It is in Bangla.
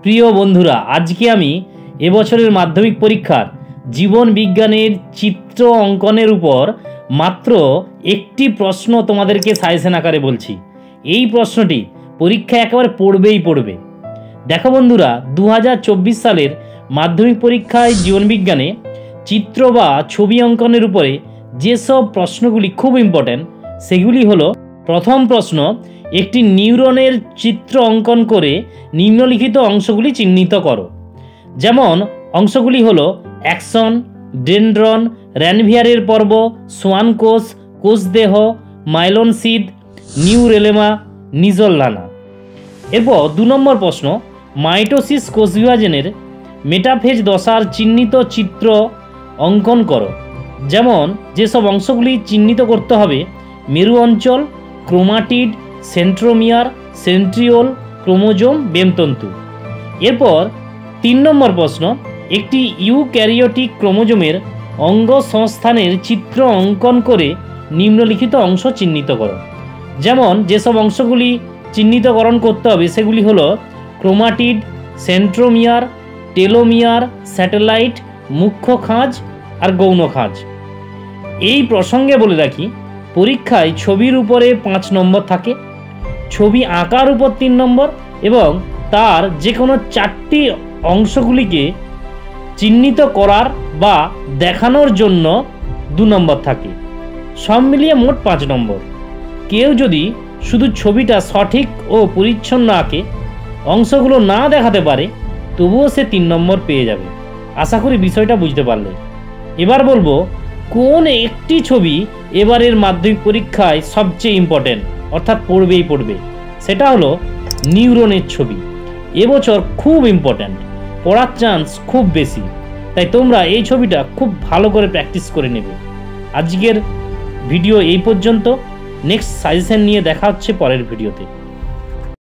প্রিয় বন্ধুরা, আজকে আমি এবছরের মাধ্যমিক পরীক্ষার জীবন বিজ্ঞানের চিত্র অঙ্কনের উপর মাত্র একটি প্রশ্ন তোমাদেরকে সাজেশন আকারে বলছি। এই প্রশ্নটি পরীক্ষায় একেবারে পড়বে। দেখো বন্ধুরা, 2024 সালের মাধ্যমিক পরীক্ষায় জীবন বিজ্ঞানে চিত্র বা ছবি অঙ্কনের উপরে যেসব প্রশ্নগুলি খুব ইম্পর্ট্যান্ট সেগুলি হলো, প্রথম প্রশ্ন, একটি নিউরনের চিত্র অঙ্কন করে নিম্নলিখিত অংশগুলি চিহ্নিত করো। যেমন অংশগুলি হলো অ্যাক্সন, ডেনড্রন, র্যানভিয়ারের পর্ব, সোয়ান কোষ, কোষদেহ, মাইলন সিদ, নিউরেলেমা, নিজল্লানা। এরপর 2 নম্বর প্রশ্ন, মাইটোসিস কোষ বিভাজনের মেটাফেজ দশার চিহ্নিত চিত্র অঙ্কন করো। যেমন যেসব অংশগুলি চিহ্নিত করতে হবে: মেরু অঞ্চল, ক্রোমাটিড, সেন্ট্রোমিয়ার, সেন্ট্রিওল, ক্রোমোজোম, বেমতন্তু। এরপর 3 নম্বর প্রশ্ন, একটি ইউক্যারিওটিক ক্রোমোজোমের অঙ্গ সংস্থানের চিত্র অঙ্কন করে নিম্নলিখিত অংশ চিহ্নিত করো। যেমন যেসব অংশগুলি চিহ্নিতকরণ করতে হবে সেগুলি হলো ক্রোমাটিড, সেন্ট্রোমিয়ার, টেলোমিয়ার, স্যাটেলাইট, মুখ্য খাঁজ আর গৌণ খাঁজ। এই প্রসঙ্গে বলে রাখি, পরীক্ষায় ছবির উপরে 5 নম্বর থাকে, ছবি আঁকার উপর 3 নম্বর এবং তার যে কোনো 4টি অংশগুলিকে চিহ্নিত করার বা দেখানোর জন্য 2 নম্বর থাকে। সব মিলিয়ে মোট 5 নম্বর। কেউ যদি শুধু ছবিটা সঠিক ও পরিচ্ছন্ন আঁকে, অংশগুলো না দেখাতে পারে, তবুও সে 3 নম্বর পেয়ে যাবে। আশা করি বিষয়টা বুঝতে পারলে। এবার বলবো কোন একটি ছবি এবারের মাধ্যমিক পরীক্ষায় সবচেয়ে ইম্পর্টেন্ট, অর্থাৎ পড়বে। সেটা হলো নিউরনের ছবি। এবছর খুব ইম্পর্ট্যান্ট, পড়ার চান্স খুব বেশি, তাই তোমরা এই ছবিটা খুব ভালো করে প্র্যাকটিস করে নেবে। আজকের ভিডিও এই পর্যন্ত। নেক্সট সাজেশন নিয়ে দেখা হচ্ছে পরের ভিডিওতে।